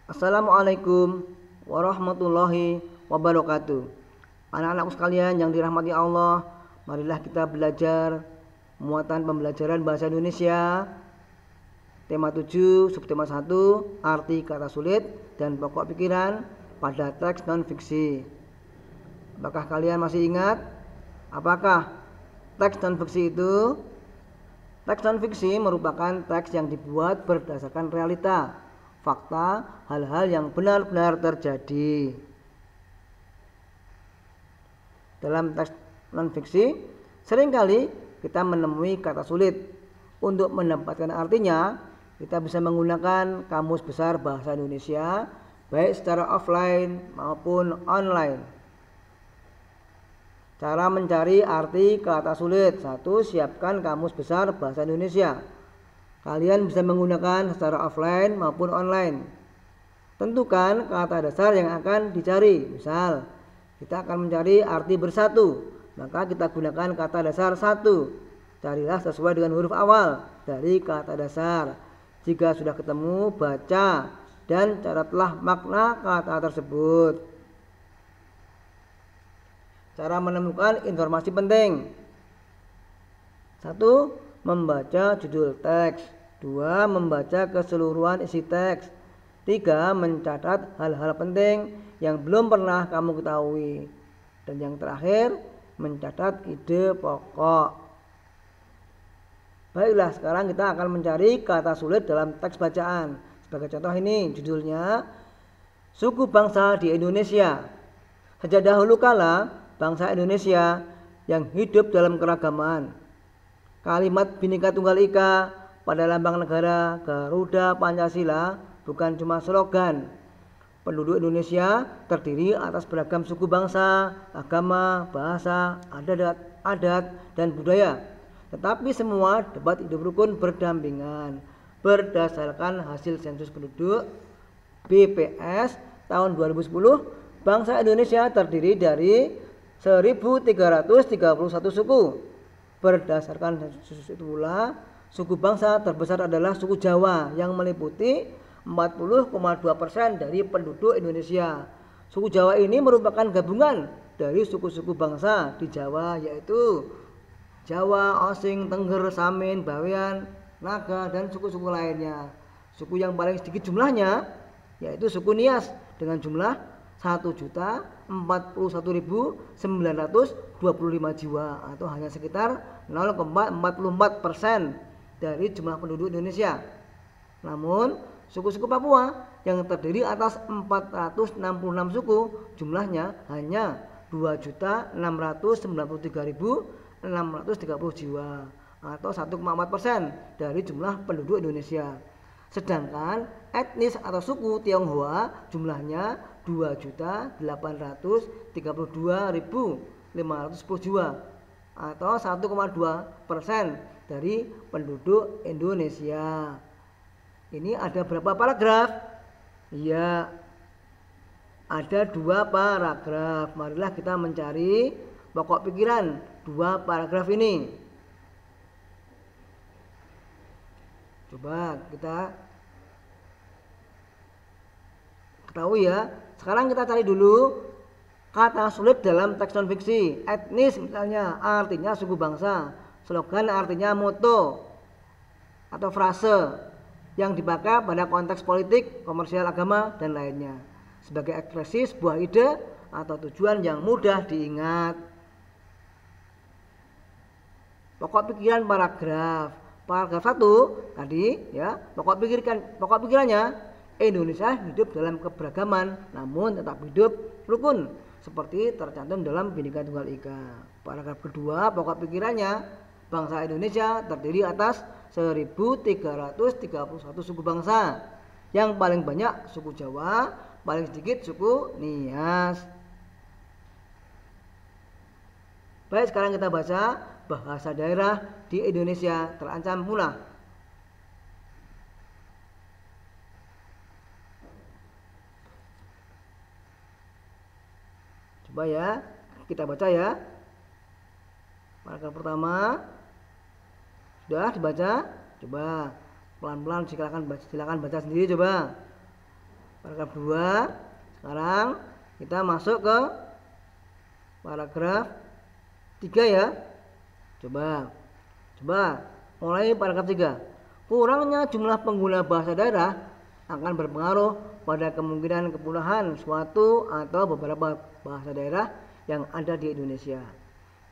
Assalamualaikum warahmatullahi wabarakatuh. Anak-anakku sekalian yang dirahmati Allah, marilah kita belajar muatan pembelajaran bahasa Indonesia. Tema 7, subtema 1, arti kata sulit dan pokok pikiran pada teks non-fiksi. Apakah kalian masih ingat? Apakah teks non-fiksi itu? Teks non-fiksi merupakan teks yang dibuat berdasarkan realita, fakta, hal-hal yang benar-benar terjadi. Dalam teks non-fiksi, seringkali kita menemui kata sulit. Untuk mendapatkan artinya, kita bisa menggunakan Kamus Besar Bahasa Indonesia, baik secara offline maupun online. Cara mencari arti kata sulit. 1. Siapkan Kamus Besar Bahasa Indonesia. Kalian bisa menggunakan secara offline maupun online. Tentukan kata dasar yang akan dicari. Misal, kita akan mencari arti bersatu, maka kita gunakan kata dasar 1. Carilah sesuai dengan huruf awal dari kata dasar. Jika sudah ketemu, baca dan catatlah makna kata tersebut. Cara menemukan informasi penting. 1. Membaca judul teks. 2. Membaca keseluruhan isi teks. 3. Mencatat hal-hal penting yang belum pernah kamu ketahui. Dan yang terakhir, mencatat ide pokok. Baiklah, sekarang kita akan mencari kata sulit dalam teks bacaan. Sebagai contoh ini, judulnya Suku Bangsa di Indonesia. Sejak dahulu kala, bangsa Indonesia yang hidup dalam keragaman. Kalimat Bhinneka Tunggal Ika pada lambang negara Garuda Pancasila bukan cuma slogan. Penduduk Indonesia terdiri atas beragam suku bangsa, agama, bahasa, adat, dan budaya. Tetapi semua dapat hidup rukun berdampingan. Berdasarkan hasil sensus penduduk BPS tahun 2010, bangsa Indonesia terdiri dari 1331 suku. Berdasarkan sensus itu pula, suku bangsa terbesar adalah suku Jawa yang meliputi 40,2% dari penduduk Indonesia. Suku Jawa ini merupakan gabungan dari suku-suku bangsa di Jawa, yaitu Jawa, Osing, Tengger, Samin, Bawean, Naga, dan suku-suku lainnya. Suku yang paling sedikit jumlahnya yaitu suku Nias dengan jumlah 1.041.925 jiwa atau hanya sekitar 0,44% dari jumlah penduduk Indonesia. Namun, suku-suku Papua yang terdiri atas 466 suku jumlahnya hanya 2.693.630 jiwa atau 1,4% dari jumlah penduduk Indonesia. Sedangkan etnis atau suku Tionghoa jumlahnya 2.832.510 jiwa atau 1,2% dari penduduk Indonesia. Ini ada berapa paragraf? Iya, ada 2 paragraf. Marilah kita mencari pokok pikiran 2 paragraf ini. Coba kita ketahui ya. Sekarang kita cari dulu kata sulit dalam teks non-fiksi. Etnis misalnya artinya suku bangsa. Slogan artinya moto atau frase yang dipakai pada konteks politik, komersial, agama, dan lainnya. Sebagai ekspresi sebuah ide atau tujuan yang mudah diingat. Pokok pikiran paragraf 1 tadi ya, pokok pikirannya Indonesia hidup dalam keberagaman namun tetap hidup rukun seperti tercantum dalam Bhinneka Tunggal Ika. Paragraf kedua, pokok pikirannya bangsa Indonesia terdiri atas 1.331 suku bangsa. Yang paling banyak suku Jawa, paling sedikit suku Nias. Baik, sekarang kita baca bahasa daerah di Indonesia terancam punah. Coba ya, kita baca ya. Paragraf pertama sudah dibaca. Coba pelan-pelan silakan baca sendiri coba. paragraf 2. Sekarang kita masuk ke paragraf 3 ya. Coba mulai paragraf 3. Kurangnya jumlah pengguna bahasa daerah akan berpengaruh pada kemungkinan kepunahan suatu atau beberapa bahasa daerah yang ada di Indonesia.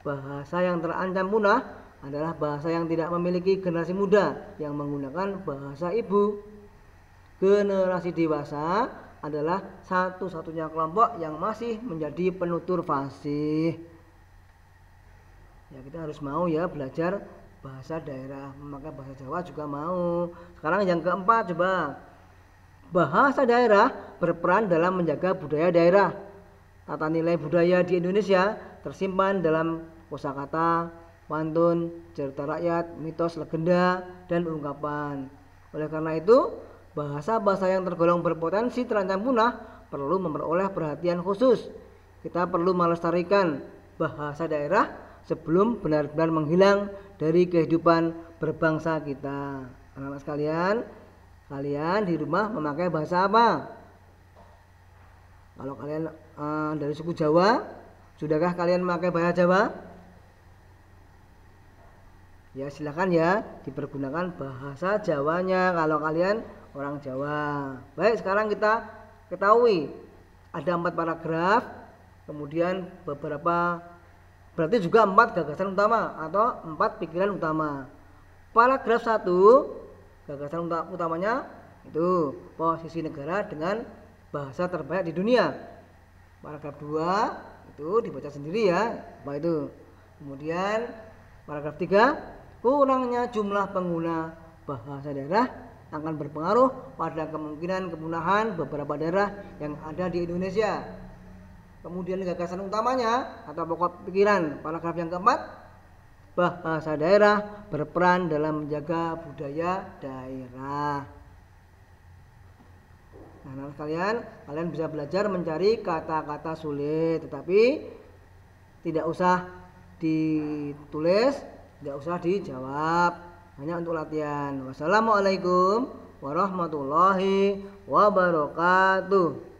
Bahasa yang terancam punah adalah bahasa yang tidak memiliki generasi muda yang menggunakan bahasa ibu. Generasi dewasa adalah satu-satunya kelompok yang masih menjadi penutur fasih. Ya, kita harus mau ya belajar bahasa daerah, maka bahasa Jawa juga mau. Sekarang yang keempat, coba. Bahasa daerah berperan dalam menjaga budaya daerah. Tata nilai budaya di Indonesia tersimpan dalam kosakata, pantun, cerita rakyat, mitos, legenda, dan ungkapan. Oleh karena itu, bahasa-bahasa yang tergolong berpotensi terancam punah perlu memperoleh perhatian khusus. Kita perlu melestarikan bahasa daerah sebelum benar-benar menghilang dari kehidupan berbangsa kita. Anak-anak sekalian, kalian di rumah memakai bahasa apa? Kalau kalian dari suku Jawa, sudahkah kalian memakai bahasa Jawa? Ya, silakan ya dipergunakan bahasa Jawanya kalau kalian orang Jawa. Baik, sekarang kita ketahui ada 4 paragraf, kemudian beberapa, berarti juga 4 gagasan utama atau 4 pikiran utama. Paragraf 1, gagasan utamanya itu posisi negara dengan bahasa terbaik di dunia. Paragraf 2 itu dibaca sendiri ya, apa itu. Kemudian paragraf 3, kurangnya jumlah pengguna bahasa daerah akan berpengaruh pada kemungkinan kepunahan beberapa daerah yang ada di Indonesia. Kemudian gagasan utamanya atau pokok pikiran paragraf yang keempat, bahasa daerah berperan dalam menjaga budaya daerah. Nah, kalian bisa belajar mencari kata-kata sulit, tetapi tidak usah ditulis, tidak usah dijawab, hanya untuk latihan. Wassalamualaikum warahmatullahi wabarakatuh.